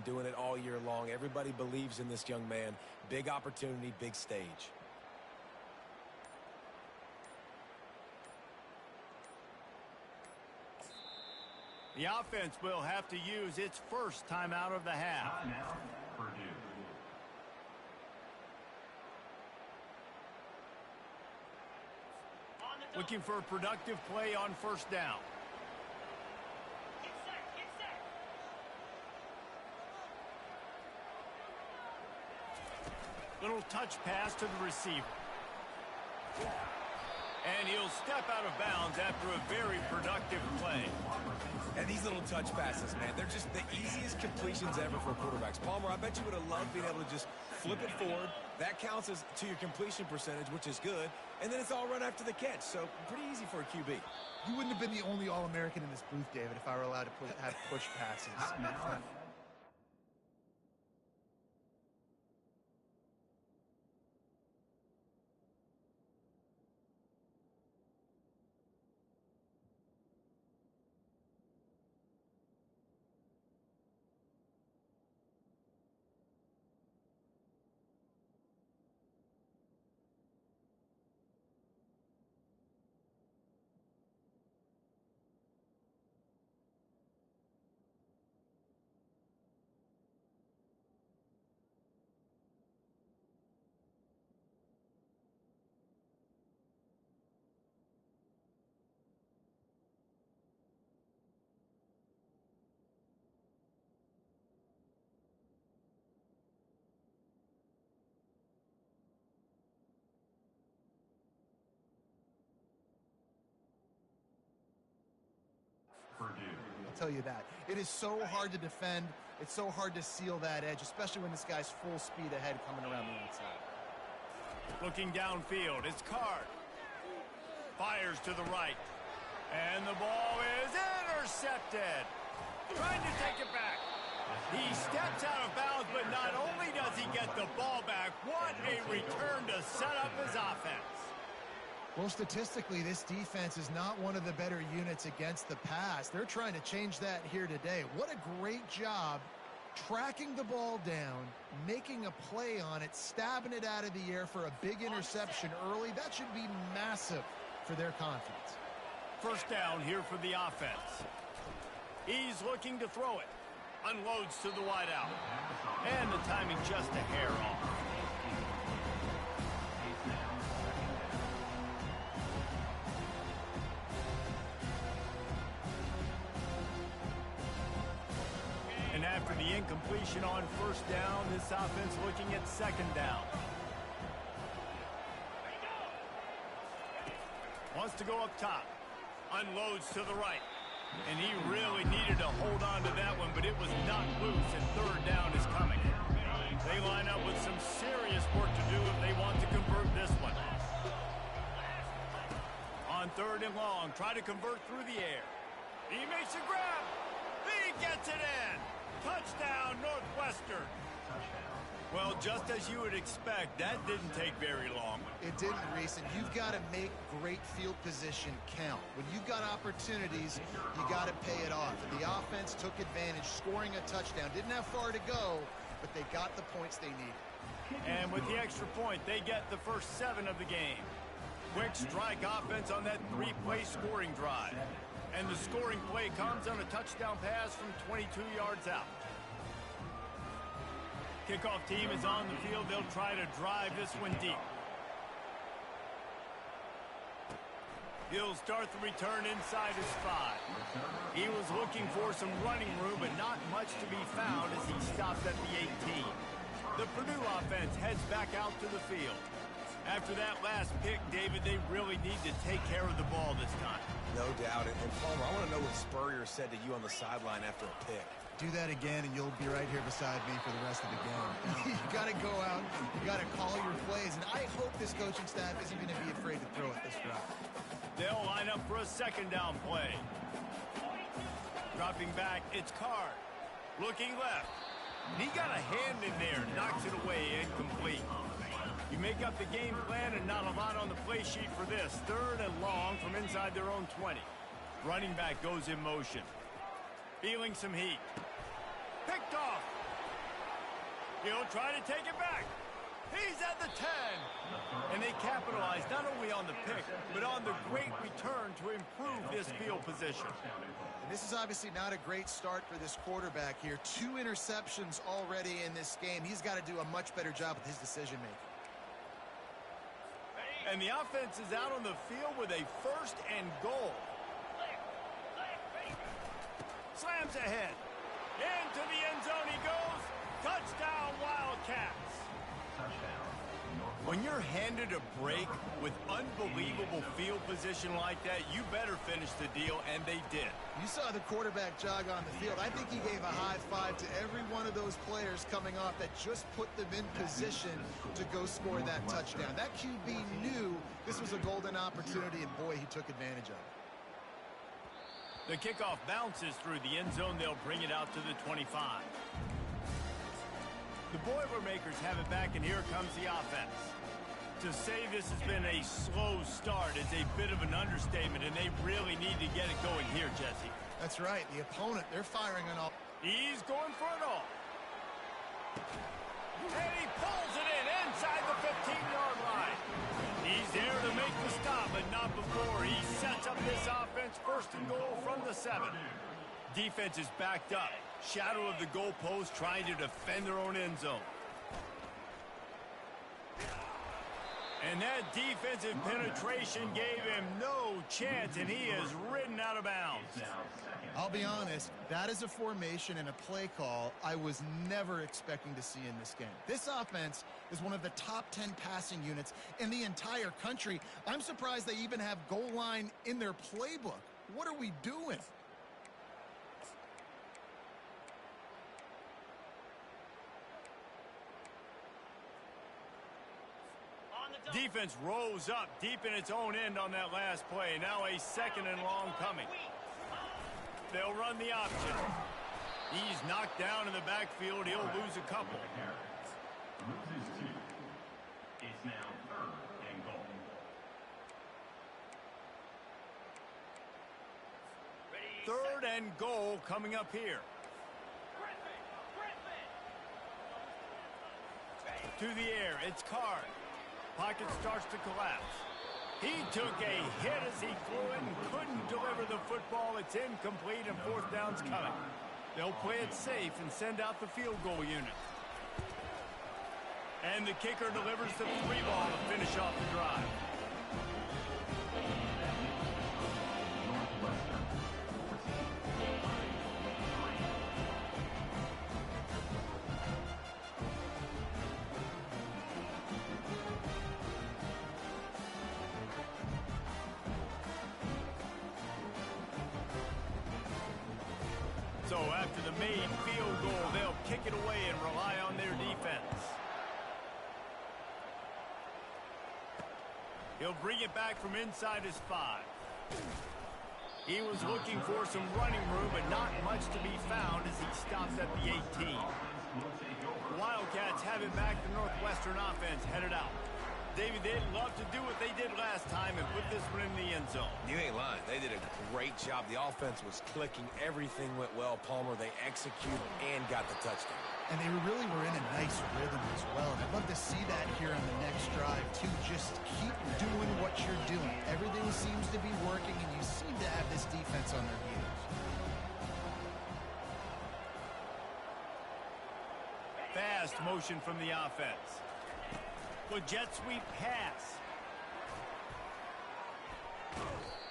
doing it all year long. Everybody believes in this young man. Big opportunity, big stage. The offense will have to use its first timeout of the half. Timeout, Purdue. Looking for a productive play on first down. Little touch pass to the receiver. And he'll step out of bounds after a very productive play. And these little touch passes, man, they're just the easiest completions ever for quarterbacks. Palmer, I bet you would have loved being able to just flip it forward. That counts as to your completion percentage, which is good. And then it's all run after the catch. So pretty easy for a QB. You wouldn't have been the only All-American in this booth, David, if I were allowed to have push passes. Purdue. I'll tell you that. It is so hard to defend. It's so hard to seal that edge, especially when this guy's full speed ahead coming around the outside. Looking downfield, it's Card. Fires to the right. And the ball is intercepted. Trying to take it back. He steps out of bounds, but not only does he get the ball back, what a return to set up his offense. Well, statistically, this defense is not one of the better units against the pass. They're trying to change that here today. What a great job tracking the ball down, making a play on it, stabbing it out of the air for a big interception early. That should be massive for their confidence. First down here for the offense. He's looking to throw it. Unloads to the wideout. And the timing just a hair off. And after the incompletion on first down, this offense looking at second down. Wants to go up top. Unloads to the right. And he really needed to hold on to that one, but it was knocked loose, and third down is coming. They line up with some serious work to do if they want to convert this one. On third and long, try to convert through the air. He makes a grab. He gets it in. Touchdown, Northwestern. Well, just as you would expect, that didn't take very long. It didn't, Reese, and you've got to make great field position count. When you've got opportunities, you got to pay it off. And the offense took advantage, scoring a touchdown. Didn't have far to go, but they got the points they needed. And with the extra point, they get the first 7 of the game. Quick strike offense on that 3-play scoring drive. And the scoring play comes on a touchdown pass from 22 yards out. Kickoff team is on the field. They'll try to drive this one deep. He'll start the return inside his 5. He was looking for some running room, but not much to be found as he stopped at the 18. The Purdue offense heads back out to the field. After that last pick, David, they really need to take care of the ball this time. No doubt. And Palmer, I want to know what Spurrier said to you on the sideline after a pick. Do that again, and you'll be right here beside me for the rest of the game. You got to go out. You got to call your plays, and I hope this coaching staff isn't going to be afraid to throw it this drive. They'll line up for a second down play. Dropping back, it's Card. Looking left. He got a hand in there, knocks it away, incomplete. You make up the game plan and not a lot on the play sheet for this. Third and long from inside their own 20. Running back goes in motion. Feeling some heat. Picked off. He'll try to take it back. He's at the 10. And they capitalize not only on the pick, but on the great return to improve this field position. And this is obviously not a great start for this quarterback here. 2 interceptions already in this game. He's got to do a much better job with his decision-making. And the offense is out on the field with a 1st and goal. Slams ahead. Into the end zone he goes. Touchdown, Wildcats. When you're handed a break with unbelievable field position like that, you better finish the deal, and they did. You saw the quarterback jog on the field. I think he gave a high five to every one of those players coming off that just put them in position to go score that touchdown. That QB knew this was a golden opportunity, and boy, he took advantage of it. The kickoff bounces through the end zone. They'll bring it out to the 25. The Boilermakers have it back, and here comes the offense. To say this has been a slow start is a bit of an understatement, and they really need to get it going here, Jesse. That's right. The opponent, they're firing on all. He's going for it all. And he pulls it in inside the 15-yard line. He's there to make the stop, but not before. He sets up this offense 1st and goal from the 7. Defense is backed up. Shadow of the goalpost, trying to defend their own end zone. And that defensive penetration gave him no chance, and he is ridden out of bounds. I'll be honest, that is a formation and a play call I was never expecting to see in this game. This offense is one of the top 10 passing units in the entire country. I'm surprised they even have goal line in their playbook. What are we doing? Defense rose up deep in its own end on that last play. Now a 2nd and long coming. They'll run the option. He's knocked down in the backfield. He'll lose a couple. Loses 2. It's now 3rd and goal. Third and goal coming up here. To the air, it's Card. Pocket starts to collapse. He took a hit as he flew it and couldn't deliver the football. It's incomplete, and 4th down's coming. They'll play it safe and send out the field goal unit. And the kicker delivers the 3 ball to finish off the drive. So after the made field goal, they'll kick it away and rely on their defense. He'll bring it back from inside his 5. He was looking for some running room, but not much to be found as he stops at the 18. The Wildcats have it back. The Northwestern offense headed out. David, they'd love to do what they did last time and put this one in the end zone. You ain't lying. They did a great job. The offense was clicking. Everything went well. Palmer, they executed and got the touchdown. And they really were in a nice rhythm as well. And I'd love to see that here on the next drive, too. Just keep doing what you're doing. Everything seems to be working, and you seem to have this defense on their heels. Fast motion from the offense. The jet sweep pass.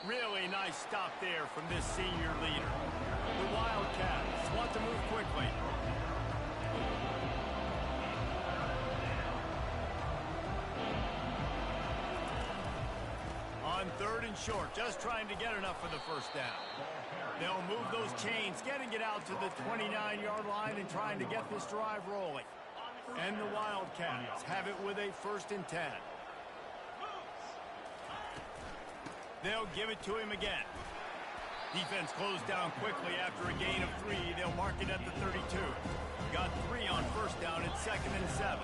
Really nice stop there from this senior leader. The Wildcats want to move quickly. On 3rd and short, just trying to get enough for the 1st down. They'll move those chains, getting it out to the 29-yard line and trying to get this drive rolling. And the Wildcats have it with a 1st and 10. They'll give it to him again. Defense closed down quickly after a gain of 3. They'll mark it at the 32. Got 3 on 1st down at 2nd and 7.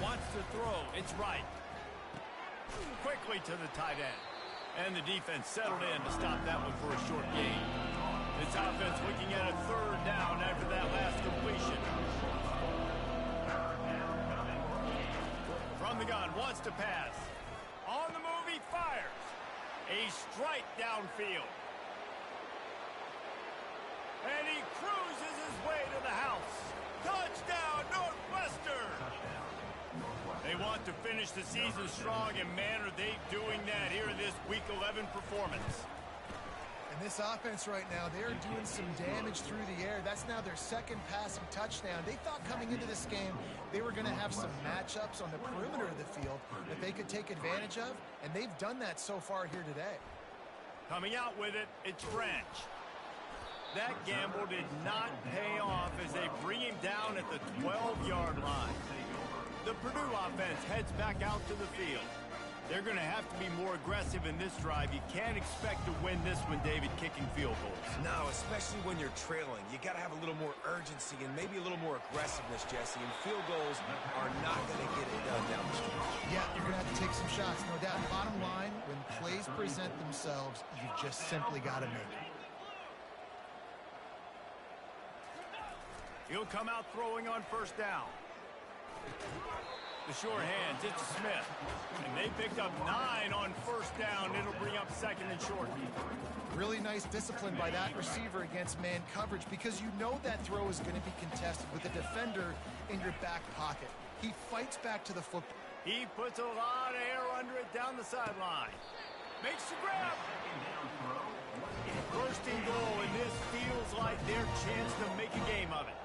Wants to throw. It's right. Quickly to the tight end. And the defense settled in to stop that one for a short gain. This offense looking at a 3rd down after that gun, wants to pass. On the move, he fires. A strike downfield. And he cruises his way to the house. Touchdown, Northwestern! They want to finish the season strong, and man, are they doing that here in this Week 11 performance. And this offense right now, they're doing some damage through the air. That's now their second passing touchdown. They thought coming into this game they were going to have some matchups on the perimeter of the field that they could take advantage of, and they've done that so far here today. Coming out with it, it's French. That gamble did not pay off as they bring him down at the 12-yard line. The Purdue offense heads back out to the field. They're going to have to be more aggressive in this drive. You can't expect to win this one, David, kicking field goals. No, especially when you're trailing. You got to have a little more urgency and maybe a little more aggressiveness, Jesse. And field goals are not going to get it done down the stretch. Yeah, you're going to have to take some shots, no doubt. Bottom line, when plays present themselves, you just simply got to make it. He'll come out throwing on first down. The short hands, it's Smith. And they picked up 9 on first down. It'll bring up second and short. Really nice discipline by that receiver against man coverage, because you know that throw is going to be contested with a defender in your back pocket. He fights back to the football. He puts a lot of air under it down the sideline. Makes the grab. First and goal, and this feels like their chance to make a game of it.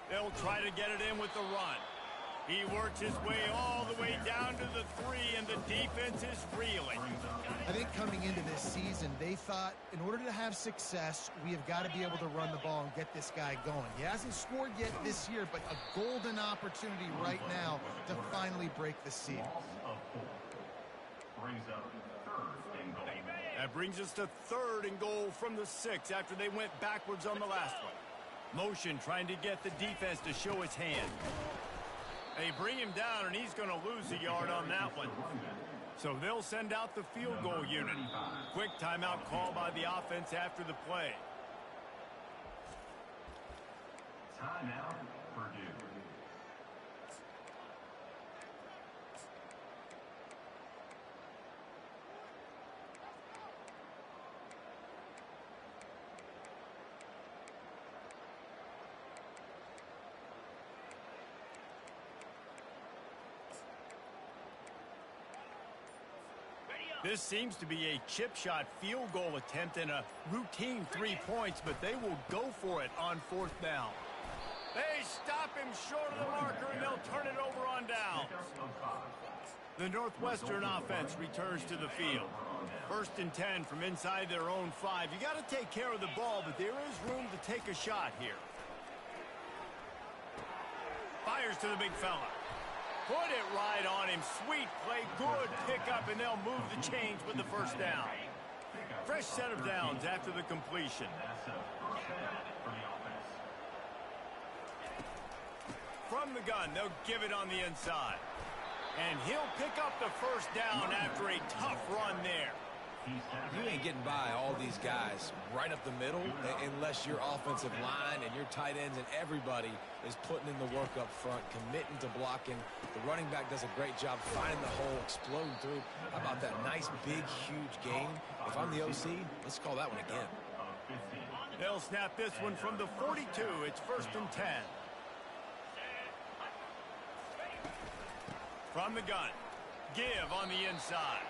They'll try to get it in with the run. He works his way all the way down to the 3, and the defense is reeling. I think coming into this season, they thought in order to have success, we have got to be able to run the ball and get this guy going. He hasn't scored yet this year, but a golden opportunity right now to finally break the seal. That brings us to 3rd and goal from the 6 after they went backwards on the last one. Motion trying to get the defense to show his hand. They bring him down, and he's going to lose a yard on that one. So they'll send out the field goal unit. Quick timeout call by the offense after the play. Timeout, Purdue. This seems to be a chip shot field goal attempt and a routine 3 points, but they will go for it on 4th down. They stop him short of the marker, and they'll turn it over on downs. The Northwestern offense returns to the field. 1st and 10 from inside their own 5. You got to take care of the ball, but there is room to take a shot here. Fires to the big fella. Put it right on him. Sweet play. Good pickup, and they'll move the chains with the 1st down. Fresh set of downs after the completion. From the gun, they'll give it on the inside. And he'll pick up the 1st down after a tough run there. You ain't getting by all these guys right up the middle unless your offensive line and your tight ends and everybody is putting in the work up front, committing to blocking. The running back does a great job finding the hole, exploding through. How about that nice, big, huge gain? If I'm the OC, let's call that one again. They'll snap this one from the 42. It's 1st and 10. From the gun. Give on the inside.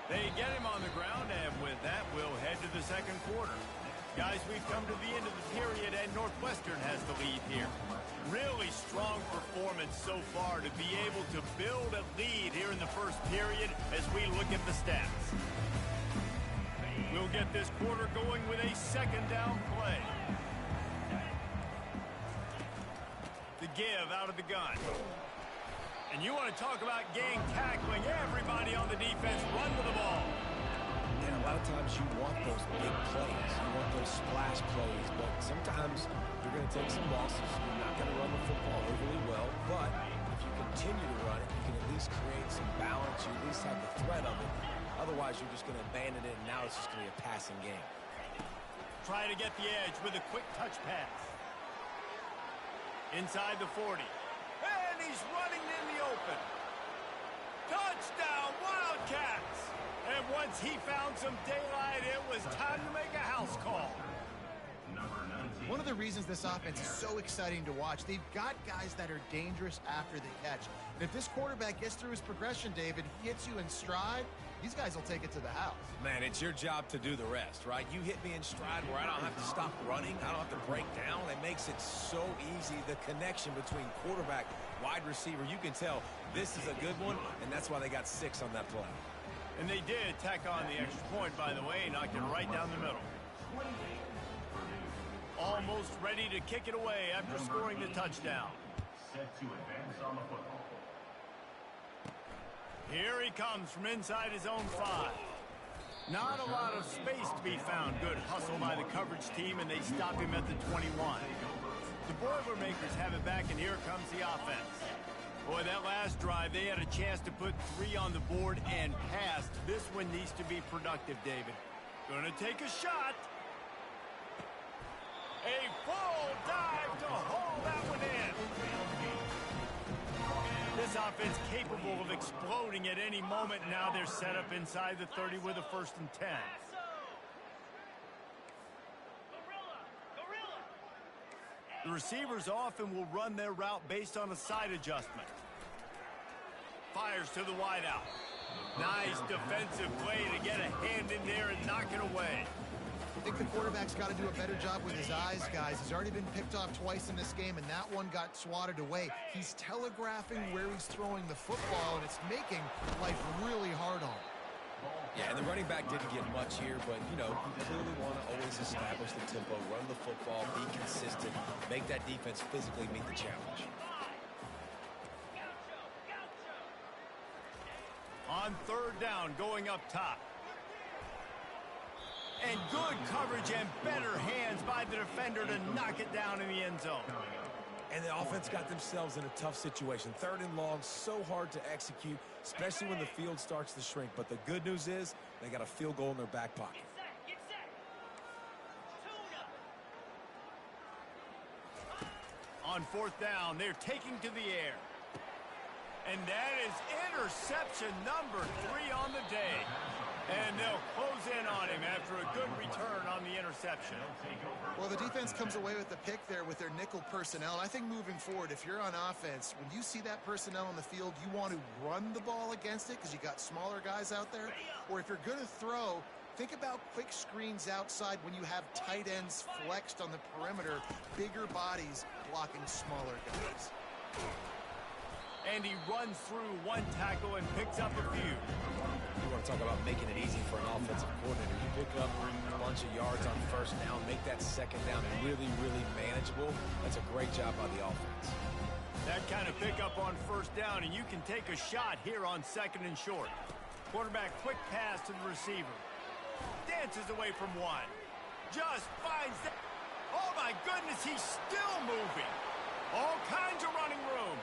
They get him on the ground, and with that, we'll head to the 2nd quarter. Guys, we've come to the end of the period, and Northwestern has the lead here. Really strong performance so far to be able to build a lead here in the 1st period as we look at the stats. We'll get this quarter going with a 2nd down play. The give out of the gun. And you want to talk about gang tackling. Everybody on the defense run to the ball. And a lot of times you want those big plays. You want those splash plays. But sometimes you're going to take some losses. You're not going to run the football overly well. But if you continue to run it, you can at least create some balance. You at least have the threat of it. Otherwise, you're just going to abandon it, and now it's just going to be a passing game. try to get the edge with a quick touch pass. Inside the 40. And he's running in the open. Touchdown, Wildcats! And once he found some daylight, it was time to make a house call. One of the reasons this offense is so exciting to watch, they've got guys that are dangerous after the catch. And if this quarterback gets through his progression, David, he hits you in stride, these guys will take it to the house. Man, it's your job to do the rest, right? You hit me in stride where I don't have to stop running. I don't have to break down. It makes it so easy, the connection between quarterback, wide receiver. You can tell this is a good one, and that's why they got 6 on that play. And they did tack on the extra point, by the way, knocked it right down the middle. Almost ready to kick it away after scoring the touchdown. Set to advance on the football. Here he comes from inside his own 5. Not a lot of space to be found. Good hustle by the coverage team, and they stop him at the 21. The Boilermakers have it back, and here comes the offense. Boy, that last drive, they had a chance to put 3 on the board and passed. This one needs to be productive, David. Gonna take a shot. A full dive to haul that one in. This offense capable of exploding at any moment. Now they're set up inside the 30 with a 1st and 10. The receivers often will run their route based on a side adjustment. Fires to the wideout. Nice defensive play to get a hand in there and knock it away. I think the quarterback's got to do a better job with his eyes, guys. He's already been picked off twice in this game, and that one got swatted away. He's telegraphing where he's throwing the football, and it's making life really hard on him. Yeah, and the running back didn't get much here, but, you know, you clearly want to always establish the tempo, run the football, be consistent, make that defense physically meet the challenge. On 3rd down, going up top. And good coverage and better hands by the defender to knock it down in the end zone. And the offense got themselves in a tough situation. 3rd and long, so hard to execute, especially when the field starts to shrink. But the good news is they got a field goal in their back pocket. On 4th down, they're taking to the air. And that is interception number 3 on the day. And they'll close in on him after a good return on the interception. Well, the defense comes away with the pick there with their nickel personnel. And I think moving forward, if you're on offense, when you see that personnel on the field, you want to run the ball against it because you got smaller guys out there. Or if you're going to throw, think about quick screens outside when you have tight ends flexed on the perimeter, bigger bodies blocking smaller guys. And he runs through 1 tackle and picks up a few. You want to talk about making it easy for an offensive coordinator. You pick up a bunch of yards on 1st down, make that 2nd down really, really manageable. That's a great job by the offense. That kind of pickup on 1st down, and you can take a shot here on 2nd and short. Quarterback quick pass to the receiver. Dances away from 1. Just finds that. Oh, my goodness, he's still moving. All kinds of running room.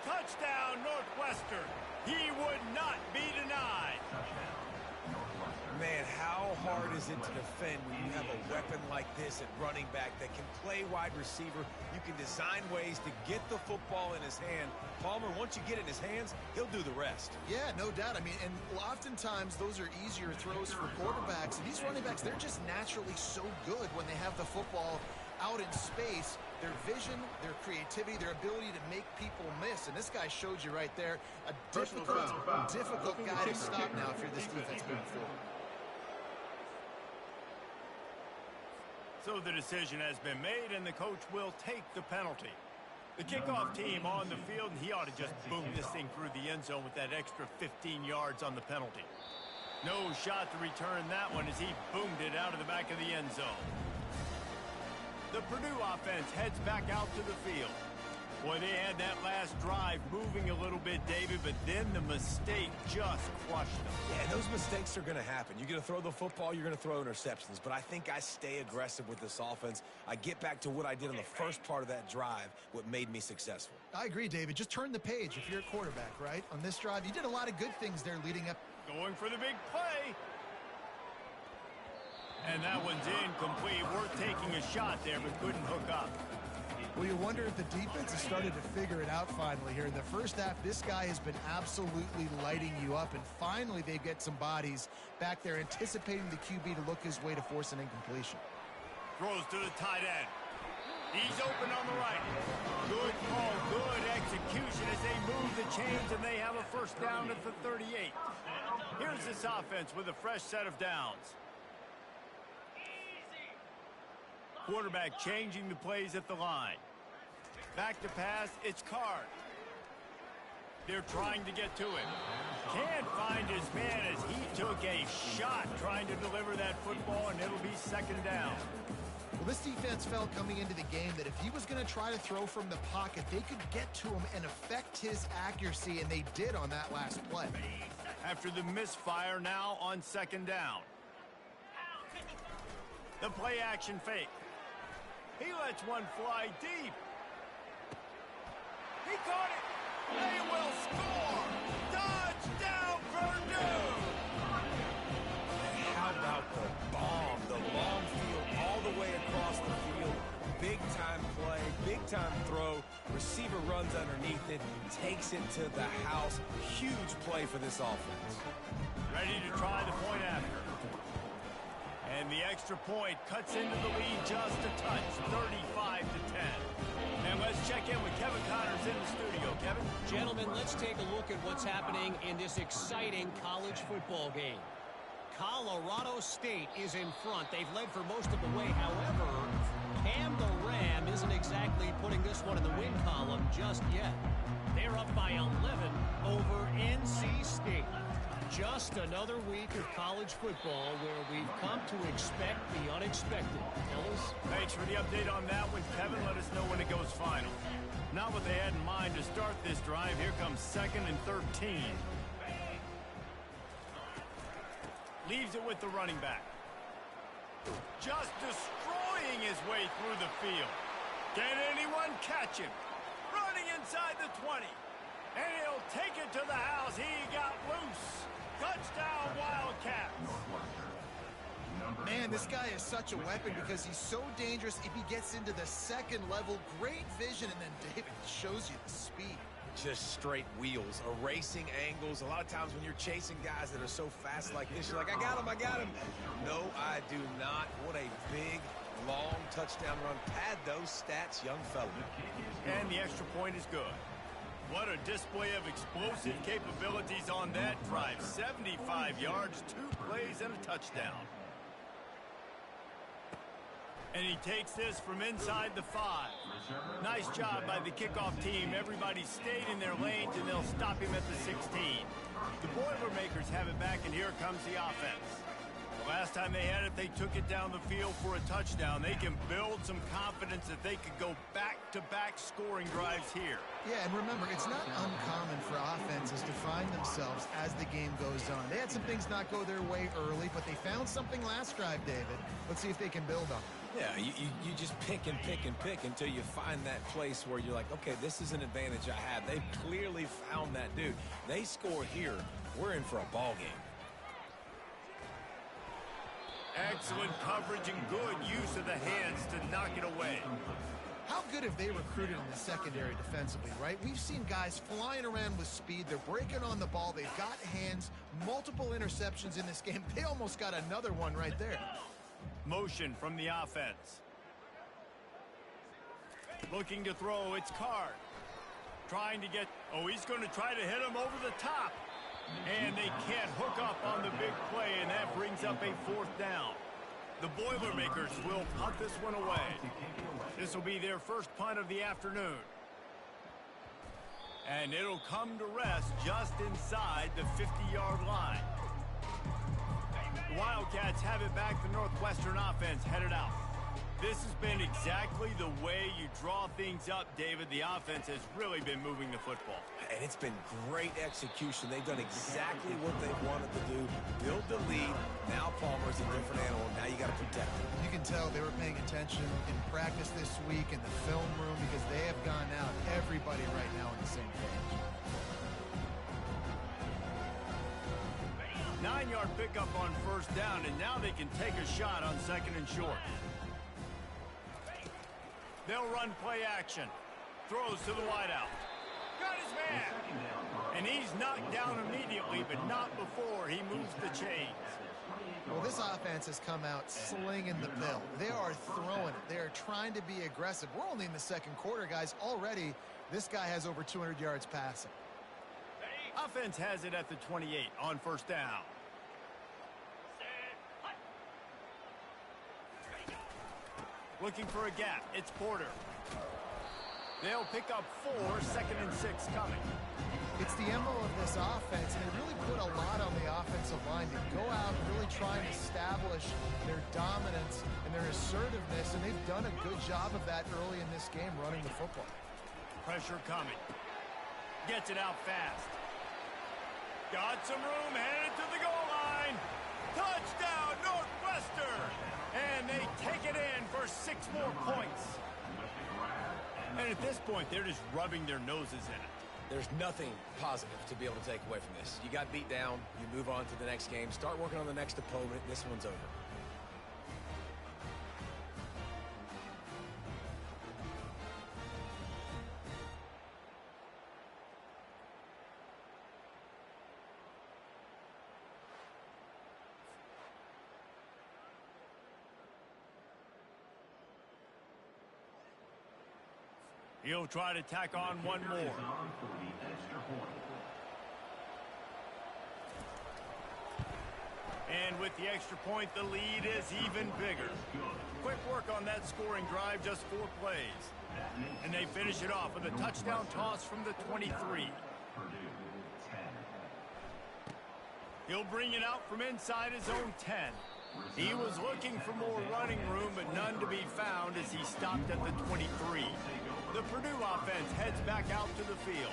Touchdown, Northwestern. He would not be denied. Man, how hard is it to defend when you have a weapon like this at running back that can play wide receiver? You can design ways to get the football in his hand. Palmer, once you get it in his hands, he'll do the rest. Yeah, no doubt. I mean, and oftentimes those are easier throws for quarterbacks. And these running backs, they're just naturally so good when they have the football out in space. Their vision, their creativity, their ability to make people miss. And this guy showed you right there a difficult guy to stop now if you're this defense moving forward. So the decision has been made, and the coach will take the penalty. The kickoff team on the field, and he ought to just boom this thing through the end zone with that extra 15 yards on the penalty. No shot to return that one as he boomed it out of the back of the end zone. The Purdue offense heads back out to the field. Boy, they had that last drive moving a little bit, David, but then the mistake just crushed them. Yeah, those mistakes are going to happen. You're going to throw the football, you're going to throw interceptions. But I think I stay aggressive with this offense. I get back to what I did on the first part of that drive, what made me successful. I agree, David. Just turn the page if you're a quarterback, right? On this drive, you did a lot of good things there leading up. Going for the big play. And that one's incomplete. Worth taking a shot there, but couldn't hook up. Well, you wonder if the defense has started to figure it out finally here. In the first half, this guy has been absolutely lighting you up, and finally they get some bodies back there anticipating the QB to look his way to force an incompletion. Throws to the tight end. He's open on the right. Good call, good execution as they move the chains, and they have a first down at the 38. Here's this offense with a fresh set of downs. Quarterback changing the plays at the line. Back to pass, it's Card. They're trying to get to him. Can't find his man as he took a shot trying to deliver that football, and it'll be second down. Well, this defense felt coming into the game that if he was going to try to throw from the pocket, they could get to him and affect his accuracy, and they did on that last play. After the misfire, now on second down. The play action fake. He lets one fly deep. He caught it. They will score. Touchdown, Purdue. How about the bomb, the long field all the way across the field? Big time play, big time throw. Receiver runs underneath it, takes it to the house. Huge play for this offense. Ready to try the point after. And the extra point cuts into the lead just a touch, 35-10. And let's check in with Kevin Connors in the studio. Kevin? Gentlemen, let's take a look at what's happening in this exciting college football game. Colorado State is in front. They've led for most of the way. However, Cam the Ram isn't exactly putting this one in the win column just yet. They're up by 11 over NC State. Just another week of college football where we've come to expect the unexpected. Ellis? Thanks for the update on that one, Kevin. Let us know when it goes final. Not what they had in mind to start this drive. Here comes 2nd and 13. Leaves it with the running back. Just destroying his way through the field. Can anyone catch him? Running inside the 20. And he'll take it to the house. He got loose. Touchdown, Wildcats. Man, this guy is such a weapon because he's so dangerous if he gets into the second level. Great vision, and then David shows you the speed. Just straight wheels, erasing angles. A lot of times when you're chasing guys that are so fast like this, you're like, I got him, I got him. No, I do not. What a big, long touchdown run. Pad those stats, young fella. And the extra point is good. What a display of explosive capabilities on that drive. 75 yards, 2 plays, and a touchdown. And he takes this from inside the 5. Nice job by the kickoff team. Everybody stayed in their lanes, and they'll stop him at the 16. The Boilermakers have it back, and here comes the offense. Last time they had it, they took it down the field for a touchdown. They can build some confidence that they could go back-to-back scoring drives here. Yeah, and remember, it's not uncommon for offenses to find themselves as the game goes on. They had some things not go their way early, but they found something last drive, David. Let's see if they can build on it. Yeah, you just pick and pick and pick until you find that place where you're like, okay, this is an advantage I have. They've clearly found that dude. They score here. We're in for a ball game. Excellent coverage and good use of the hands to knock it away. How good have they recruited in the secondary defensively, right? We've seen guys flying around with speed. They're breaking on the ball. They've got hands, multiple interceptions in this game. They almost got another one right there. Motion from the offense. Looking to throw, it's Card. Trying to get, he's going to try to hit him over the top. And they can't hook up on the big play, and that brings up a 4th down. The Boilermakers will punt this one away. This will be their first punt of the afternoon. And it'll come to rest just inside the 50-yard line. The Wildcats have it back. The Northwestern offense headed out. This has been exactly the way you draw things up, David. The offense has really been moving the football. And it's been great execution. They've done exactly what they wanted to do. Build the lead. Now Palmer's a different animal. Now you got to protect him. You can tell they were paying attention in practice this week in the film room because they have gone out, everybody right now on the same page. 9-yard pickup on first down, and now they can take a shot on second and short. They'll run play action. Throws to the wideout. Got his man. And he's knocked down immediately, but not before he moves the chains. Well, this offense has come out slinging the pill. They are throwing it. They are trying to be aggressive. We're only in the second quarter, guys. Already, this guy has over 200 yards passing. Offense has it at the 28 on first down. Looking for a gap. It's Porter. They'll pick up 4, second and 6 coming. It's the MO of this offense, and they really put a lot on the offensive line to go out and really try and establish their dominance and their assertiveness, and they've done a good job of that early in this game running the football. Pressure coming. Gets it out fast. Got some room, headed to the goal line. Touchdown, Northwestern! And they take it in for 6 more points. And at this point, they're just rubbing their noses in it. There's nothing positive to be able to take away from this. You got beat down, you move on to the next game, start working on the next opponent, this one's over. He'll try to tack on one more. And with the extra point, the lead is even bigger. Quick work on that scoring drive, just 4 plays. And they finish it off with a touchdown toss from the 23. He'll bring it out from inside his own 10. He was looking for more running room, but none to be found as he stopped at the 23. The Purdue offense heads back out to the field.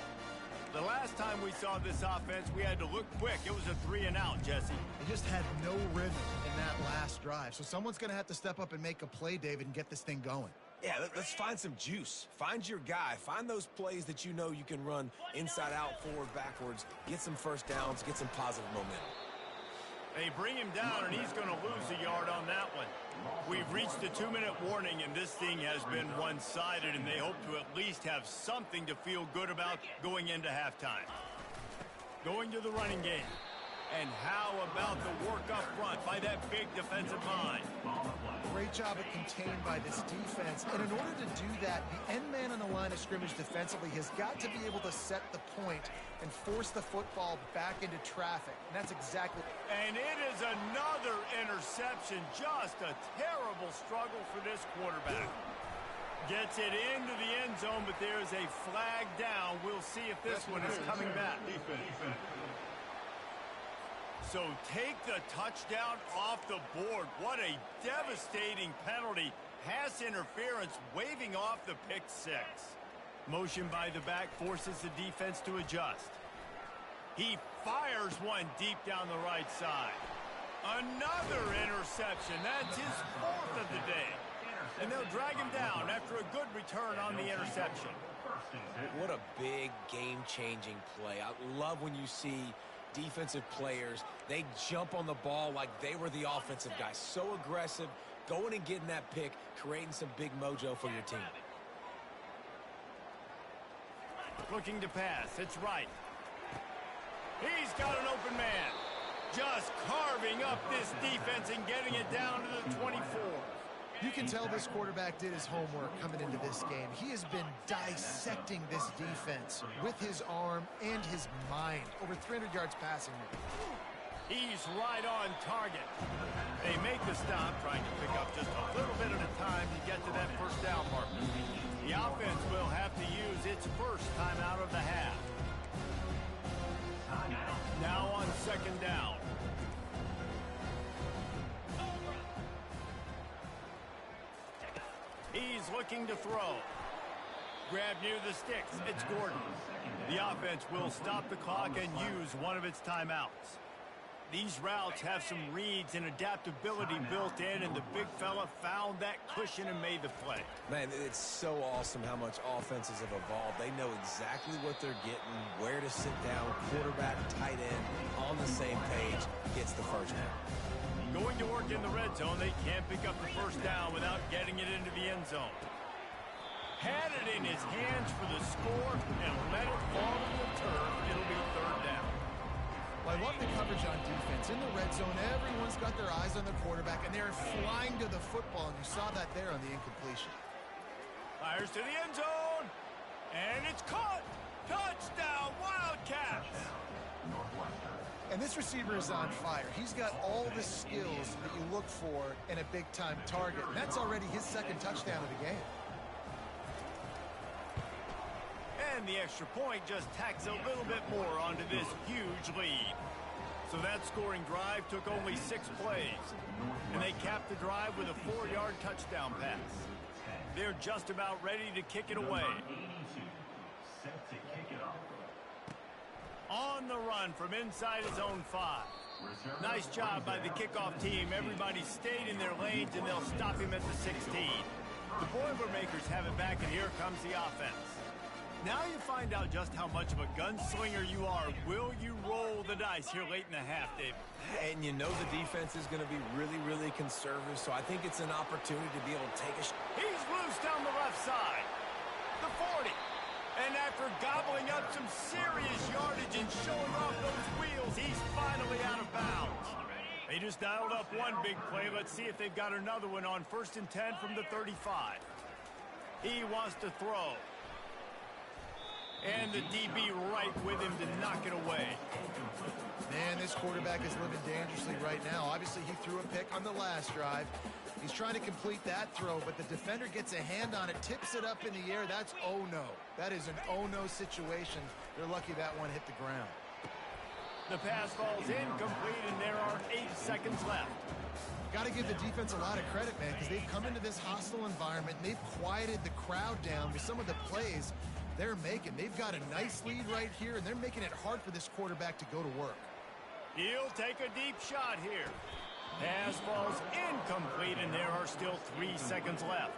The last time we saw this offense, we had to look quick. It was a 3-and-out, Jesse. They just had no rhythm in that last drive. So someone's going to have to step up and make a play, David, and get this thing going. Yeah, let's find some juice. Find your guy. Find those plays that you know you can run inside out, forward, backwards. Get some first downs. Get some positive momentum. They bring him down, and he's going to lose a yard on that one. We've reached the 2-minute warning, and this thing has been one-sided, and they hope to at least have something to feel good about going into halftime. Going to the running game. And how about the work up front by that big defensive line? Great job of contained by this defense. And in order to do that, the end man on the line of scrimmage defensively has got to be able to set the point and force the football back into traffic. And that's exactly... And it is another interception. Just a terrible struggle for this quarterback. Gets it into the end zone, but there's a flag down. We'll see if this one is coming back. So take the touchdown off the board. What a devastating penalty. Pass interference, waving off the pick 6. Motion by the back forces the defense to adjust. He fires one deep down the right side. Another interception. That's his 4th of the day. And they'll drag him down after a good return on the interception. What a big game-changing play. I love when you see defensive players, they jump on the ball like they were the offensive guy. So aggressive, going and getting that pick, creating some big mojo for your team. Looking to pass. It's right. He's got an open man. Just carving up this defense and getting it down to the 24. You can tell this quarterback did his homework coming into this game. He has been dissecting this defense with his arm and his mind. Over 300 yards passing. He's right on target. They make the stop, trying to pick up just a little bit at a time to get to that first down mark. The offense will have to use its first time out of the half. Now on second down. He's looking to throw. Grab near the sticks. It's Gordon. The offense will stop the clock and use one of its timeouts. These routes have some reads and adaptability built in, and the big fella found that cushion and made the play. Man, it's so awesome how much offenses have evolved. They know exactly what they're getting, where to sit down, quarterback, tight end, on the same page. Get the first down. Going to work in the red zone, they can't pick up the first down without getting it into the end zone. Had it in his hands for the score and let it fall to the turf. It'll be third down. Well, I love the coverage on defense. In the red zone, everyone's got their eyes on the quarterback, and they're flying to the football, and you saw that there on the incompletion. Fires to the end zone, and it's caught. Touchdown, Wildcats. And this receiver is on fire. He's got all the skills that you look for in a big-time target, and that's already his second touchdown of the game. And the extra point just tacks a little bit more onto this huge lead. So that scoring drive took only 6 plays. And they capped the drive with a 4-yard touchdown pass. They're just about ready to kick it away. Set to kick it off. On the run from inside his own 5. Nice job by the kickoff team. Everybody stayed in their lanes, and they'll stop him at the 16. The Boilermakers have it back, and here comes the offense. Now you find out just how much of a gunslinger you are. Will you roll the dice here late in the half, David? And you know the defense is going to be really, really conservative, so I think it's an opportunity to be able to take a shot. He's loose down the left side. The 40. And after gobbling up some serious yardage and showing off those wheels, he's finally out of bounds. They just dialed up one big play. Let's see if they've got another one on 1st and 10 from the 35. He wants to throw. And the DB right with him to knock it away. Man, this quarterback is living dangerously right now. Obviously, he threw a pick on the last drive. He's trying to complete that throw, but the defender gets a hand on it, tips it up in the air. That's oh-no. That is an oh-no situation. They're lucky that one hit the ground. The pass falls incomplete, and there are 8 seconds left. Got to give the defense a lot of credit, man, because they've come into this hostile environment, and they've quieted the crowd down with some of the plays they're making. They've got a nice lead right here, and they're making it hard for this quarterback to go to work. He'll take a deep shot here. Pass falls incomplete, and there are still 3 seconds left.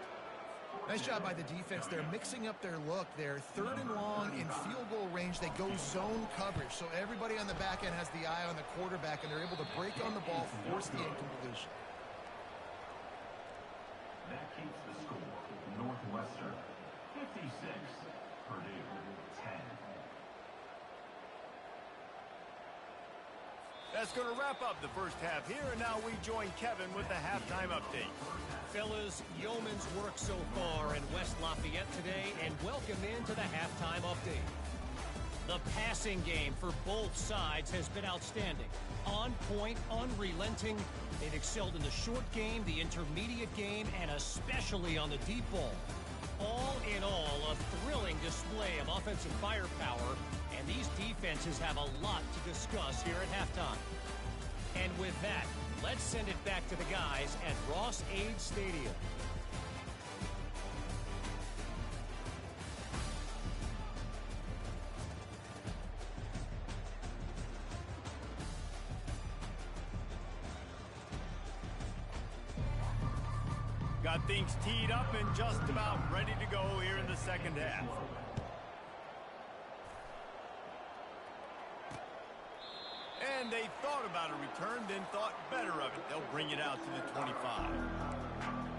Nice job by the defense. They're mixing up their look. They're 3rd and long in field goal range. They go zone coverage, so everybody on the back end has the eye on the quarterback, and they're able to break on the ball, force the incompletion. That keeps the score. Northwestern 56, Purdue 10. That's going to wrap up the first half here, and now we join Kevin with the halftime update. Fellas, yeoman's work so far in West Lafayette today, and welcome into the halftime update. The passing game for both sides has been outstanding. On point, unrelenting. They've excelled in the short game, the intermediate game, and especially on the deep ball. All in all, a thrilling display of offensive firepower, and these defenses have a lot to discuss here at halftime. And with that, let's send it back to the guys at Ross-Ade Stadium. Got things teed up and just about ready to go here in the second half. And they thought about a return, then thought better of it. They'll bring it out to the 25.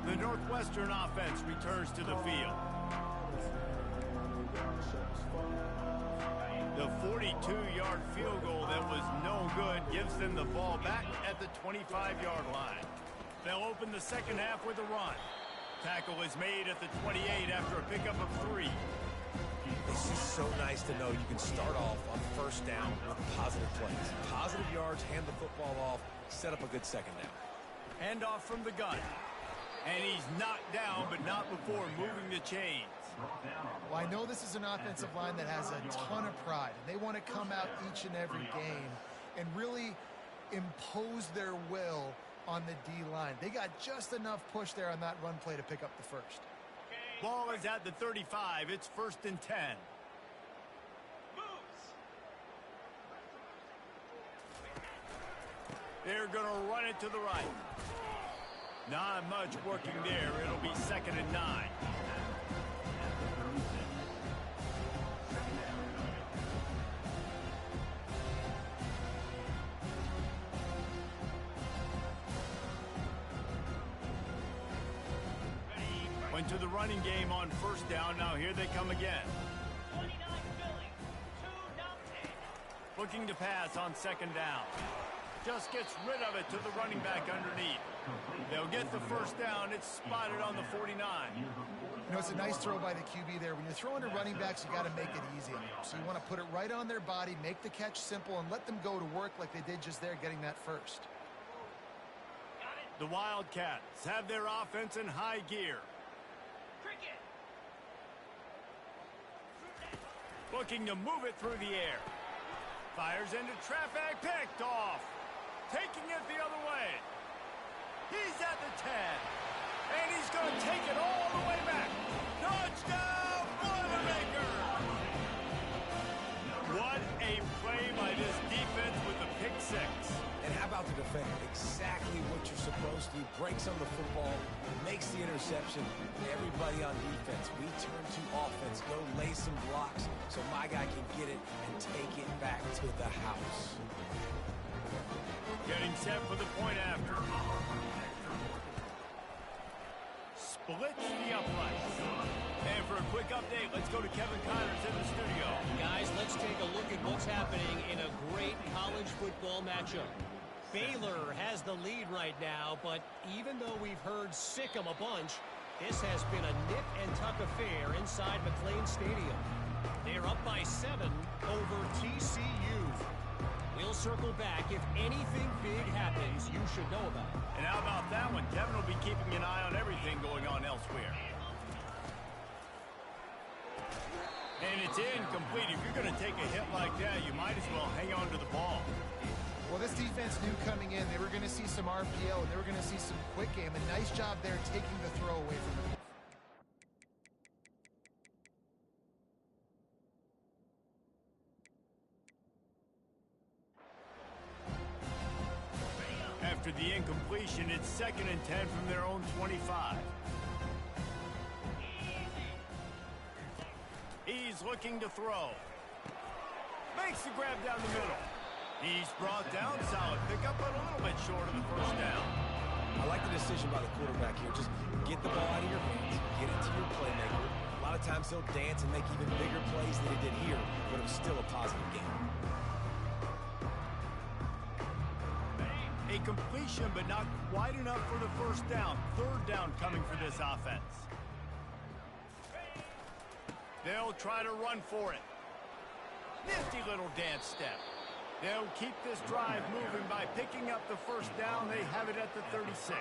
The Northwestern offense returns to the field. The 42-yard field goal that was no good gives them the ball back at the 25-yard line. They'll open the second half with a run. Tackle is made at the 28 after a pickup of 3. It's just so nice to know you can start off on 1st down with positive plays. Positive yards, hand the football off, set up a good second down. Hand off from the gun. And he's knocked down, but not before moving the chains. Well, I know this is an offensive line that has a ton of pride, and they want to come out each and every game and really impose their will on the D-line. They got just enough push there on that run play to pick up the first. Ball is at the 35. It's 1st and 10. They're going to run it to the right. Not much working there. It'll be 2nd and 9. to the running game on first down. Now here they come again. 29 Philly, 2-0. Looking to pass on second down. Just gets rid of it to the running back underneath. They'll get the first down. It's spotted on the 49. You know, it's a nice throw by the QB there. When you're throwing to running backs, you got to make it easy. So you want to put it right on their body, make the catch simple, and let them go to work like they did just there, getting that first. The Wildcats have their offense in high gear. Cricket. Looking to move it through the air. Fires into traffic, picked off. Taking it the other way. He's at the 10. And he's going to take it all the way back. Touchdown, Boilermaker! What a play by this defense with the pick six. And how about the defender? Exactly what you're supposed to do. Breaks on the football, makes the interception. Everybody on defense, we turn to offense. Go lay some blocks so my guy can get it and take it back to the house. Getting set for the point after. Splits the uprights. And for a quick update, let's go to Kevin Connors in the studio. Guys, let's take a look at what's happening in a great college football matchup. Baylor has the lead right now, but even though we've heard sick 'em a bunch, this has been a nip-and-tuck affair inside McLean Stadium. They're up by 7 over TCU. We'll circle back. If anything big happens, you should know about it. And how about that one? Kevin will be keeping an eye on everything going on elsewhere. And it's incomplete. If you're going to take a hit like that, you might as well hang on to the ball. Well, this defense knew coming in they were going to see some RPO and they were going to see some quick game. A nice job there taking the throw away from them. After the incompletion, it's 2nd and 10 from their own 25. He's looking to throw. Makes the grab down the middle. He's brought down. Solid pickup, but a little bit short of the first down. I like the decision by the quarterback here. Just get the ball out of your hands, get it to your playmaker. A lot of times he'll dance and make even bigger plays than he did here, but it was still a positive game. A completion, but not quite enough for the first down. 3rd down coming for this offense. They'll try to run for it. Nifty little dance step. They'll keep this drive moving by picking up the first down. They have it at the 36.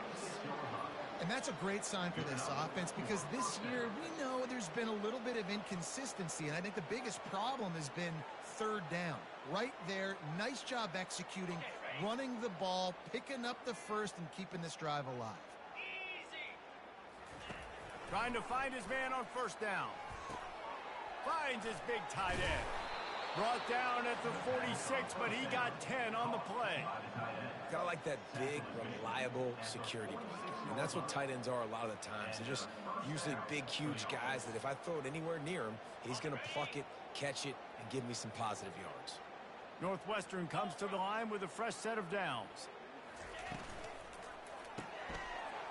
And that's a great sign for this offense because this year we know there's been a little bit of inconsistency, and I think the biggest problem has been 3rd down. Right there, nice job executing, running the ball, picking up the first, and keeping this drive alive. Trying to find his man on first down. Finds his big tight end. Brought down at the 46, but he got 10 on the play. Kind of like that big, reliable security blanket. And that's what tight ends are a lot of the times. They're just usually big, huge guys that if I throw it anywhere near him, he's going to pluck it, catch it, and give me some positive yards. Northwestern comes to the line with a fresh set of downs.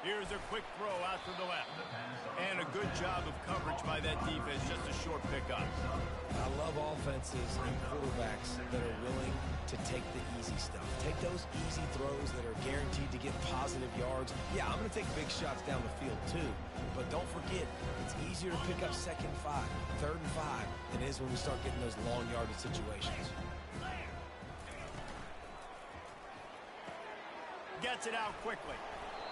Here's a quick throw out to the left. And a good job of coverage by that defense. Just a short pickup. I love offenses and quarterbacks that are willing to take the easy stuff. Take those easy throws that are guaranteed to get positive yards. Yeah, I'm going to take big shots down the field too. But don't forget, it's easier to pick up 2nd and 5, 3rd and 5 than it is when we start getting those long yardage situations. Gets it out quickly.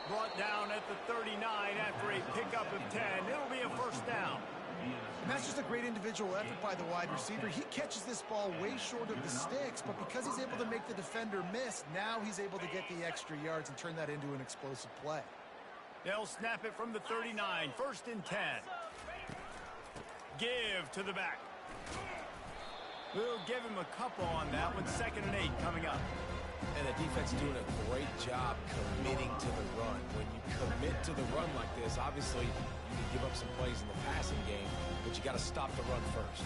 Brought down at the 39 after a pickup of 10. It'll be a first down. And that's just a great individual effort by the wide receiver. He catches this ball way short of the sticks, but because he's able to make the defender miss, now he's able to get the extra yards and turn that into an explosive play. They'll snap it from the 39. 1st and 10. Give to the back. We'll give him a couple on that one. 2nd and 8 coming up. And the defense doing a great job committing to the run. When you commit to the run like this, obviously you can give up some plays in the passing game, but you got to stop the run first.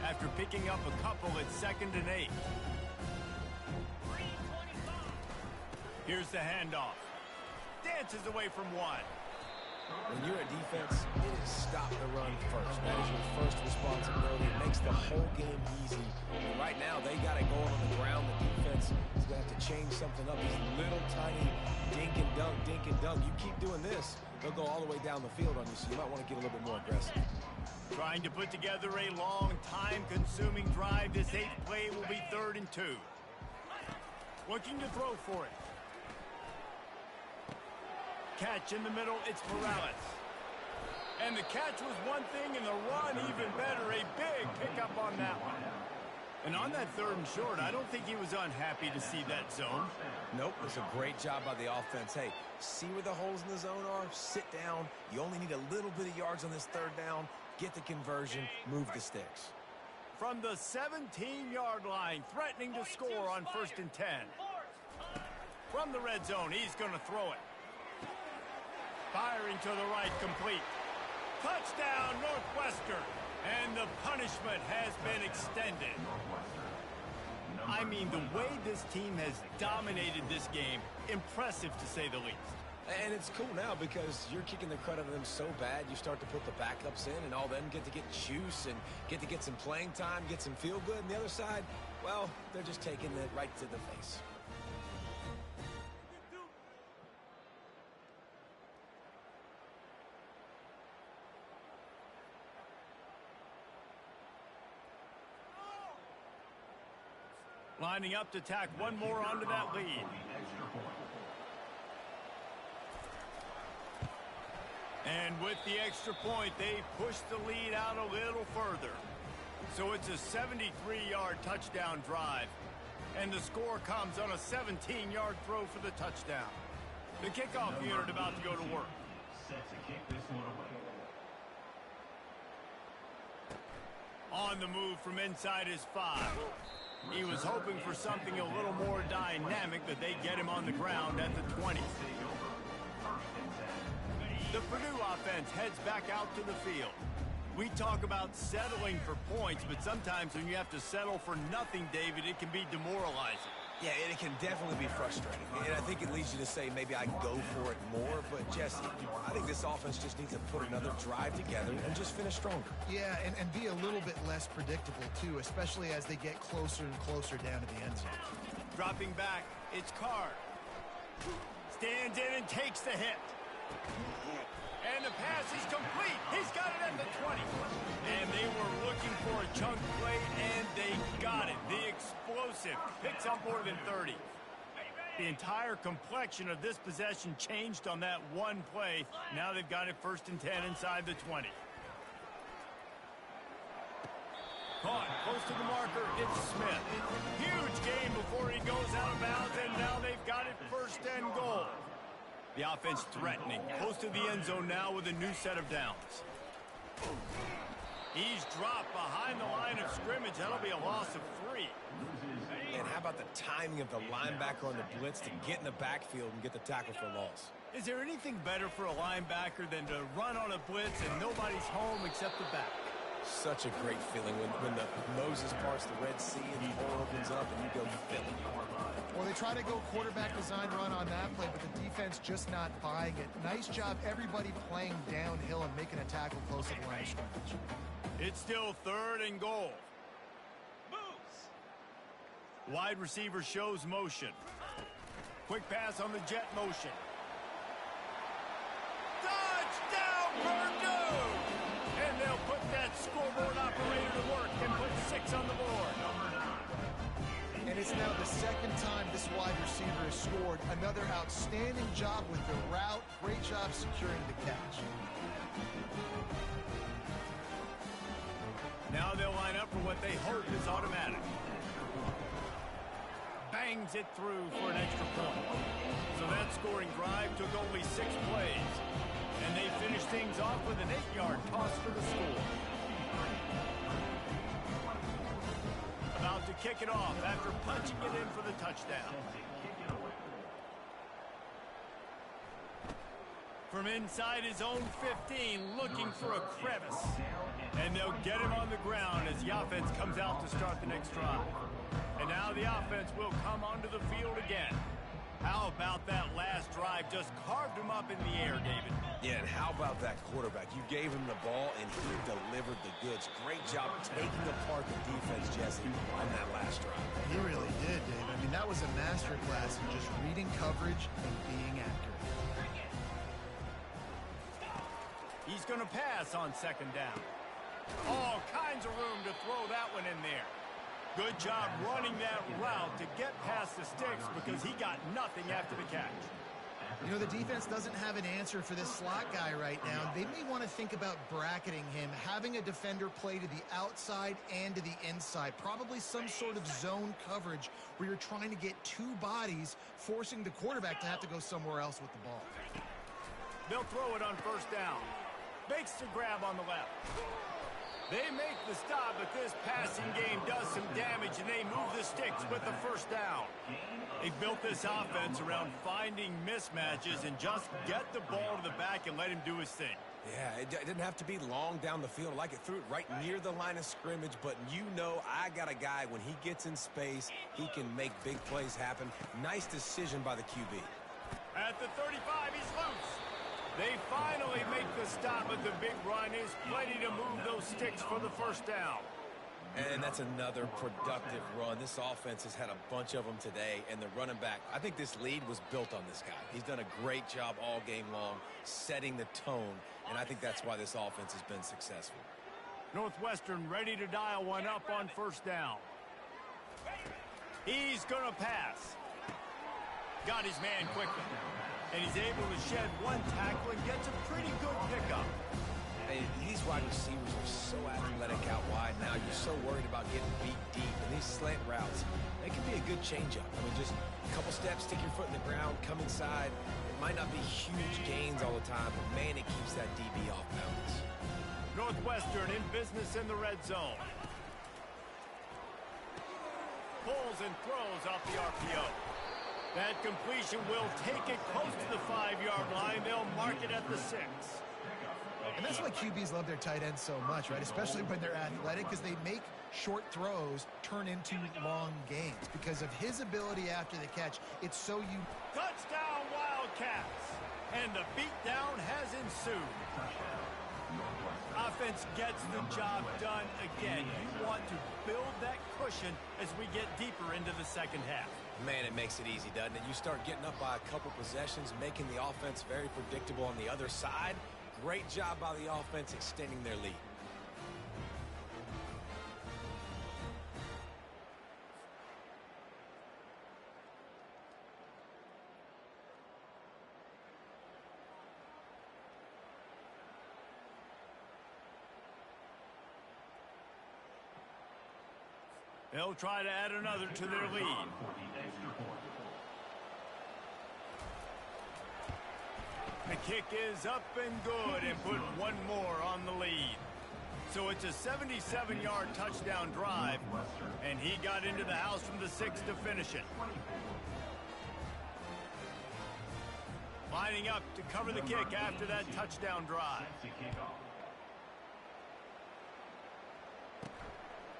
After picking up a couple, it's 2nd and 8. Here's the handoff. dances away from one. When you're a defense, it is stop the run first. That is your first responsibility. It makes the whole game easy. And right now, they got it going on the ground. The defense is going to have to change something up. These little tiny dink and dunk, dink and dunk. You keep doing this, they'll go all the way down the field on you, so you might want to get a little bit more aggressive. Trying to put together a long, time-consuming drive. This 8th play will be 3rd and 2. Looking to throw for it. Catch in the middle, it's Morales. And the catch was one thing, and the run even better. A big pickup on that one. And on that 3rd and short, I don't think he was unhappy to see that zone. Nope, it was a great job by the offense. Hey, see where the holes in the zone are? Sit down. You only need a little bit of yards on this 3rd down. Get the conversion, move the sticks. From the 17-yard line, threatening to score on 1st and 10. From the red zone, he's going to throw it. Firing to the right, complete. Touchdown, Northwestern. And the punishment has been extended. I mean, the way this team has dominated this game, impressive to say the least. And it's cool now because you're kicking the crud out of them so bad, you start to put the backups in, and all them get to get juice and get to get some playing time, get some feel good. And the other side, well, they're just taking it right to the face. Lining up to tack one more onto that lead. And with the extra point, they push the lead out a little further. So it's a 73-yard touchdown drive. And the score comes on a 17-yard throw for the touchdown. The kickoff unit about to go to work. Set to kick this one away. On the move from inside his 5. He was hoping for something a little more dynamic, but they get him on the ground at the 20. The Purdue offense heads back out to the field. We talk about settling for points, but sometimes when you have to settle for nothing, David, it can be demoralizing. Yeah, and it can definitely be frustrating. And I think it leads you to say maybe I can go for it more. But, Jesse, I think this offense just needs to put another drive together and just finish stronger. Yeah, and be a little bit less predictable, too, especially as they get closer and closer down to the end zone. Dropping back, it's Card. Stands in and takes the hit. And the pass is complete. He's got it at the 20. And they were looking for a chunk play, and they got it. The explosive picks up more than 30. The entire complexion of this possession changed on that one play. Now they've got it 1st and 10 inside the 20. Caught close to the marker. It's Smith. Huge gain before he goes out of bounds, and now they've got it 1st and goal. The offense threatening, close to the end zone now with a new set of downs. He's dropped behind the line of scrimmage. That'll be a loss of 3. And how about the timing of the linebacker on the blitz to get in the backfield and get the tackle for a loss? Is there anything better for a linebacker than to run on a blitz and nobody's home except the back? Such a great feeling when the Moses parts the Red Sea and the hole opens up and you go Philly. Well, they try to go quarterback design run on that play, but the defense just not buying it. Nice job, everybody playing downhill and making a tackle close to the line of scrimmage. It's still 3rd and goal. Moves. Wide receiver shows motion. Quick pass on the jet motion. Touchdown, Purdue! And they'll put that scoreboard operator to work and put 6 on the board. And it's now the 2nd time this wide receiver has scored. Another outstanding job with the route. Great job securing the catch. Now they'll line up for what they hope is automatic. Bangs it through for an extra point. So that scoring drive took only 6 plays. And they finish things off with an 8-yard toss for the score. About to kick it off after punching it in for the touchdown. From inside his own 15, looking for a crevice. And they'll get him on the ground as the offense comes out to start the next drive. And now the offense will come onto the field again. How about that last drive? Just carved him up in the air, David. Yeah, and how about that quarterback? You gave him the ball, and he delivered the goods. Great job taking apart the defense, Jesse, on that last drive. He really did, Dave. I mean, that was a masterclass in just reading coverage and being accurate. He's going to pass on second down. All kinds of room to throw that one in there. Good job running that route to get past the sticks because he got nothing after the catch. You know, the defense doesn't have an answer for this slot guy right now. They may want to think about bracketing him, having a defender play to the outside and to the inside. Probably some sort of zone coverage where you're trying to get two bodies, forcing the quarterback to have to go somewhere else with the ball. They'll throw it on first down. Makes the grab on the left. They make the stop, but this passing game does some damage, and they move the sticks with the first down. They built this offense around finding mismatches and just get the ball to the back and let him do his thing. Yeah, it didn't have to be long down the field. Like it threw it right near the line of scrimmage, but you know I got a guy, when he gets in space, he can make big plays happen. Nice decision by the QB. At the 35, he's loose. They finally make the stop, but the big run is plenty to move those sticks for the first down. And that's another productive run. This offense has had a bunch of them today, and the running back, I think this lead was built on this guy. He's done a great job all game long setting the tone, and I think that's why this offense has been successful. Northwestern ready to dial one up on first down. He's going to pass. Got his man quickly. And he's able to shed one tackle and gets a pretty good pickup. Hey, these wide receivers are so athletic out wide now. You're so worried about getting beat deep. And these slant routes, they can be a good changeup. I mean, just a couple steps, stick your foot in the ground, come inside. It might not be huge gains all the time, but, man, it keeps that DB off balance. Northwestern in business in the red zone. Pulls and throws off the RPO. That completion will take it close to the 5-yard line. They'll mark it at the 6. And that's why QBs love their tight ends so much, right? Especially when they're athletic, because they make short throws turn into long gains. Because of his ability after the catch, it's so you... Touchdown, Wildcats! And the beatdown has ensued. Offense gets the job done again. You want to build that cushion as we get deeper into the second half. Man, it makes it easy, doesn't it? You start getting up by a couple possessions, making the offense very predictable on the other side. Great job by the offense extending their lead. They'll try to add another to their lead. The kick is up and good and put one more on the lead. So it's a 77-yard touchdown drive, and he got into the house from the 6 to finish it. Lining up to cover the kick after that touchdown drive.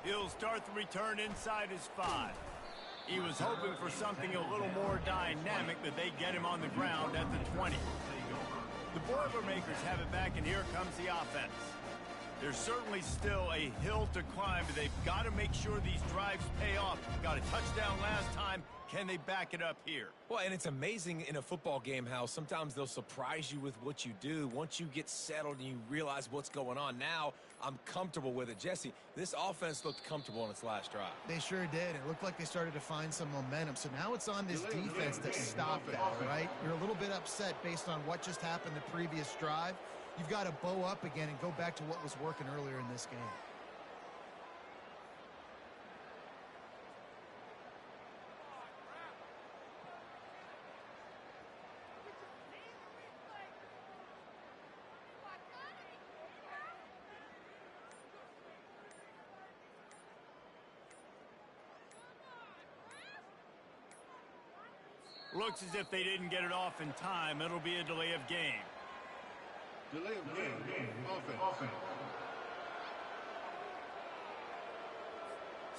He'll start the return inside his 5. He was hoping for something a little more dynamic, but they get him on the ground at the 20. The Boilermakers have it back, and here comes the offense. There's certainly still a hill to climb, but they've got to make sure these drives pay off. Got a touchdown last time. Can they back it up here? Well, and it's amazing in a football game how sometimes they'll surprise you with what you do. Once you get settled and you realize what's going on, now I'm comfortable with it. Jesse, this offense looked comfortable on its last drive. They sure did. It looked like they started to find some momentum. So now it's on this defense to stop that, all right? You're a little bit upset based on what just happened the previous drive. You've got to bow up again and go back to what was working earlier in this game. Looks as if they didn't get it off in time. It'll be a delay of game. Delay of game. Offense.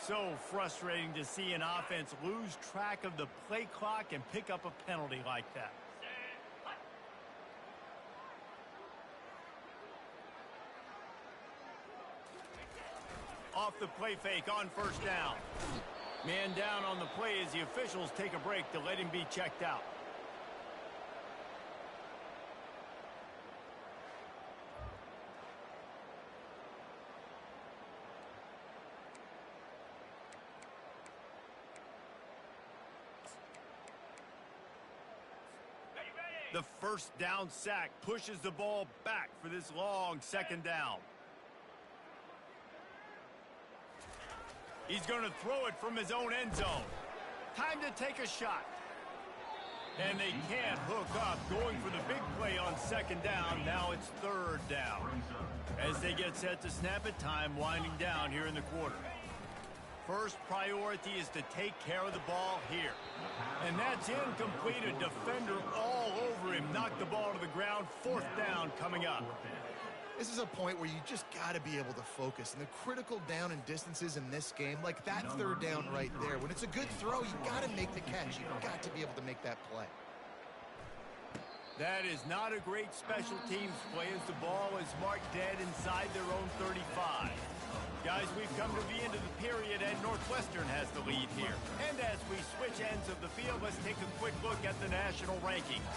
so frustrating to see an offense lose track of the play clock and pick up a penalty like that. Off the play fake on first down. Man down on the play as the officials take a break to let him be checked out. The first down sack pushes the ball back for this long second down. He's going to throw it from his own end zone. Time to take a shot. And they can't hook up, going for the big play on second down. Now it's third down. As they get set to snap it, time winding down here in the quarter. First priority is to take care of the ball here. And that's incomplete. A defender all over him. Knocked the ball to the ground. Fourth down coming up. This is a point where you just got to be able to focus. And the critical down and distances in this game, like that third down right there, when it's a good throw, you got to make the catch. You've got to be able to make that play. That is not a great special teams play as the ball is marked dead inside their own 35. Guys, we've come to the end of the period, and Northwestern has the lead here. And as we switch ends of the field, let's take a quick look at the national rankings.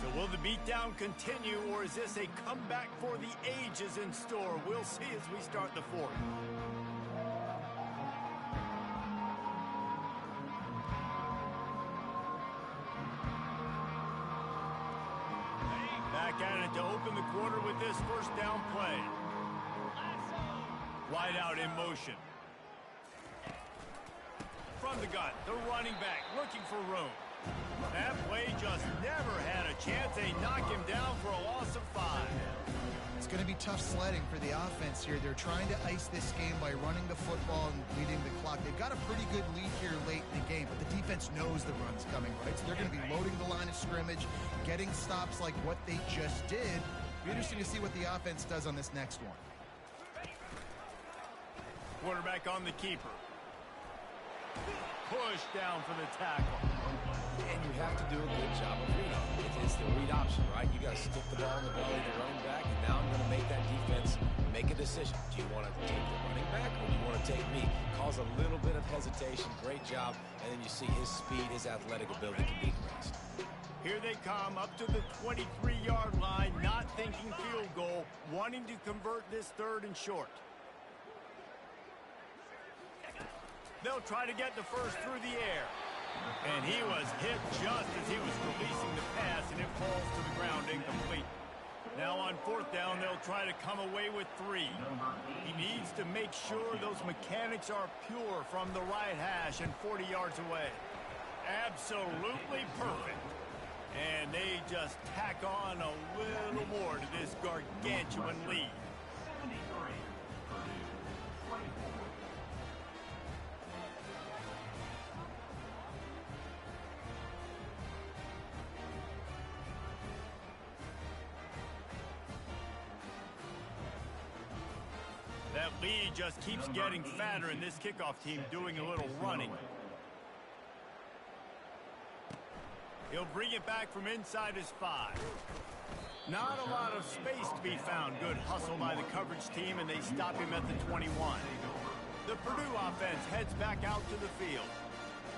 So will the beatdown continue, or is this a comeback for the ages in store? We'll see as we start the fourth. Back at it to open the quarter with this first down play. Wide out in motion. From the gun, the running back looking for room. That play just never had a chance. They knock him down for a loss of 5. It's going to be tough sledding for the offense here. They're trying to ice this game by running the football and leading the clock. They've got a pretty good lead here late in the game, but the defense knows the run's coming, right? So they're going to be loading the line of scrimmage, getting stops like what they just did. It'll be interesting to see what the offense does on this next one. Quarterback on the keeper. Push down for the tackle. And you have to do a good job of reading. It's the read option, right? You got to stick the ball in the belly of the running back, and now I'm going to make that defense make a decision. Do you want to take the running back, or do you want to take me? Cause a little bit of hesitation. Great job. And then you see his speed, his athletic ability can beat the rest. Here they come up to the 23-yard line, not thinking field goal, wanting to convert this third and short. They'll try to get the first through the air. And he was hit just as he was releasing the pass, and it falls to the ground incomplete. Now on fourth down, they'll try to come away with 3. He needs to make sure those mechanics are pure from the right hash and 40 yards away. Absolutely perfect. And they just tack on a little more to this gargantuan lead. That lead just keeps getting fatter, and this kickoff team doing a little running. He'll bring it back from inside his 5. Not a lot of space to be found. Good hustle by the coverage team, and they stop him at the 21. The Purdue offense heads back out to the field.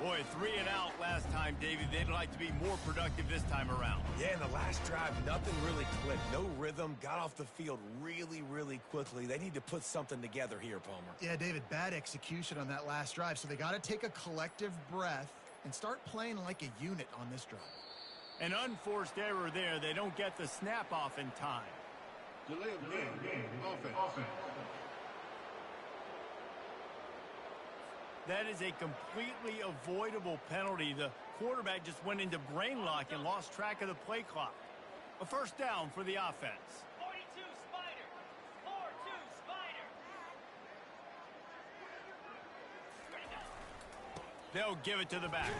Boy, 3 and out last time, David. They'd like to be more productive this time around. Yeah, in the last drive, nothing really clicked. No rhythm. Got off the field really, really quickly. They need to put something together here, Palmer. Yeah, David, bad execution on that last drive. So they got to take a collective breath and start playing like a unit on this drive. An unforced error there. They don't get the snap off in time. Delay of game. Offense. That is a completely avoidable penalty. The quarterback just went into brain lock and lost track of the play clock. A first down for the offense. 42 Spider. 4-2 Spider. They'll give it to the back.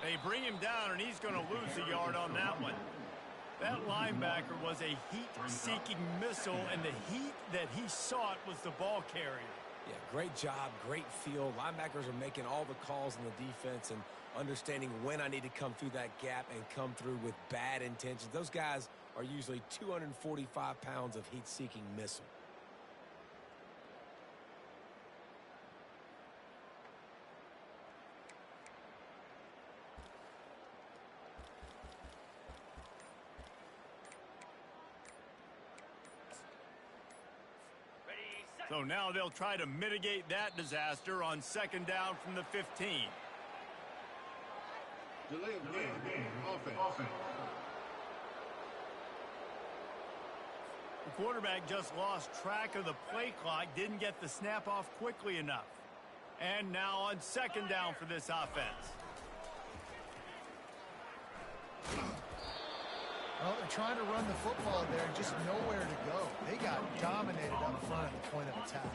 They bring him down, and he's going to lose a yard on that one. That linebacker was a heat-seeking missile, and the heat that he sought was the ball carrier. Yeah, great job, great feel. Linebackers are making all the calls in the defense and understanding when I need to come through that gap and come through with bad intentions. Those guys are usually 245 pounds of heat-seeking missile. Ready, set. So now they'll try to mitigate that disaster on second down from the 15. Delay of game. Offense. The quarterback just lost track of the play clock, didn't get the snap off quickly enough. And now on second down for this offense. Well, they're trying to run the football there, just nowhere to go. They got dominated up front at the point of attack.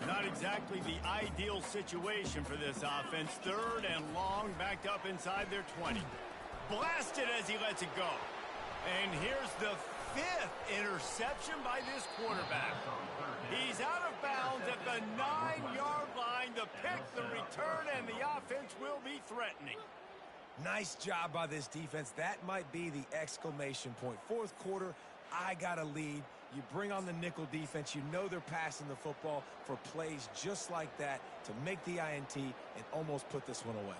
Not exactly the ideal situation for this offense. Third and long, backed up inside their 20. Blasted as he lets it go. And here's the 5th interception by this quarterback. He's out of bounds at the 9-yard line. The pick, the return, and the offense will be threatening. Nice job by this defense. That might be the exclamation point. Fourth quarter, I got a lead. You bring on the nickel defense. You know they're passing the football for plays just like that to make the INT and almost put this one away.